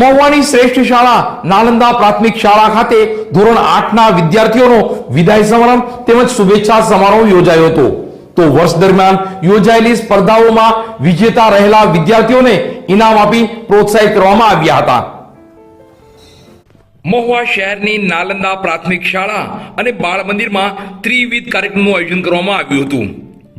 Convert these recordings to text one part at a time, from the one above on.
મહુવાની શ્રેષ્ઠ શાળા નાલંદા પ્રાથમિક શાળા ખાતે ધોરણ 8ના વિદ્યાર્થીઓનો વિદાય સમારંભ તેમજ શુભેચ્છા સમારોહ યોજાયો હતો. તો વર્ષ દરમિયાન યોજાયેલી સ્પર્ધાઓમાં વિજેતા રહેલા વિદ્યાર્થીઓને ઇનામ આપી પ્રોત્સાહિત કરવામાં આવ્યા હતા. મહુવા શહેરની નાલંદા પ્રાથમિક શાળા અને બાળ મંદિરમાં ત્રિવિધ કાર્યક્રમનું આયોજન કરવામાં આવ્યું હતું,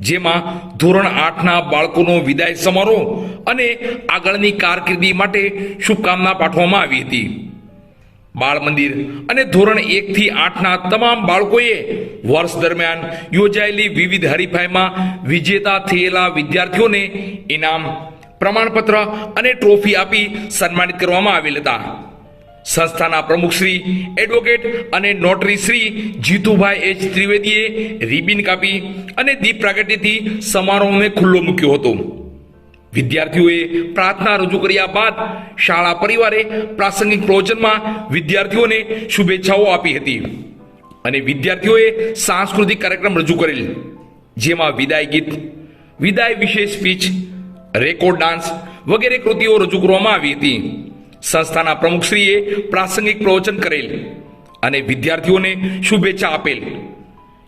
જેમાં ધોરણ 8ના બાળકોનો વિદાય સમારોહ અને આગળની કારકિર્દી માટે શુભકામના પાઠવવામાં આવી હતી. બાળ મંદિર અને ધોરણ 1 થી 8ના તમામ બાળકોએ વર્ષ દરમિયાન યોજાયેલી વિવિધ હરીફાઈમાં વિજેતા થયેલા વિદ્યાર્થીઓને ઇનામ, પ્રમાણપત્ર અને ટ્રોફી આપી સન્માનિત કરવામાં આવેલ હતા. સંસ્થાના પ્રમુખ શ્રી એડવોકેટ અને નોટરી શ્રી જીતુભાઈ એચ ત્રિવેદીએ રિબિન કાપી અને દીપ પ્રાગટ્યથી સમારોહને ખુલ્લો મૂક્યો હતો. વિદ્યાર્થીઓએ પ્રાર્થના રજૂ કર્યા બાદ શાળા પરિવારે પ્રાસંગિક પ્રવચનમાં વિદ્યાર્થીઓને શુભેચ્છાઓ આપી હતી અને વિદ્યાર્થીઓએ સાંસ્કૃતિક કાર્યક્રમ રજૂ કરેલ, જેમાં વિદાય ગીત, વિદાય વિશેષ સ્પીચ, રેકોર્ડ ડાન્સ વગેરે કૃતિઓ રજૂ કરવામાં આવી હતી. સંસ્થાના પ્રમુખશ્રીએ પ્રાસંગિક પ્રવચન કરેલ અને વિદ્યાર્થીઓને શુભેચ્છા આપેલ.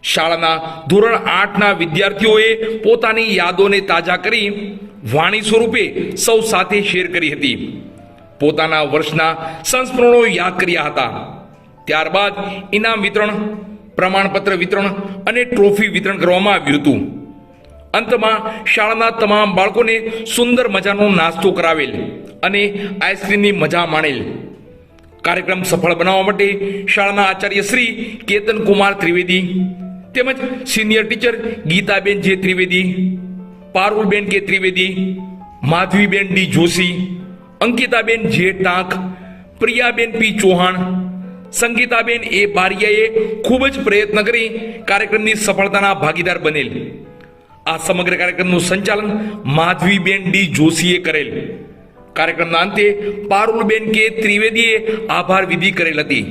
શાળાના ધોરણ 8ના વિદ્યાર્થીઓએ પોતાની યાદોને તાજા કરી વાણી સ્વરૂપે સૌ સાથે શેર કરી હતી. પોતાના વર્ષના સંસ્મરણો યાદ કર્યા હતા. ત્યારબાદ ઇનામ વિતરણ, પ્રમાણપત્ર વિતરણ અને ટ્રોફી વિતરણ કરવામાં આવ્યું હતું. અંતમાં શાળાના તમામ બાળકોને સુંદર મજાનો નાસ્તો કરાવેલ અને આઈસ્ક્રીમની મજા માણેલ. કાર્યક્રમ સફળ બનાવવા માટે શાળાના આચાર્ય શ્રી કેતન કુમાર ત્રિવેદી તેમજ સિનિયર ટીચર ગીતાબેન જે ત્રિવેદી, પારુલબેન કે ત્રિવેદી, માધવીબેન ડી જોશી, અંકિતાબેન જે ટાંક, પ્રિયાબેન પી ચૌહાણ, સંગીતાબેન એ બારિયાએ ખૂબ જ પ્રયત્ન કરી કાર્યક્રમની સફળતાના ભાગીદાર બનેલ. આ સમગ્ર કાર્યક્રમનું સંચાલન માધવીબેન ડી જોશીએ કરેલ. કાર્યક્રમના અંતે પારુલબેન કે ત્રિવેદીએ આભાર વિધિ કરેલ હતી.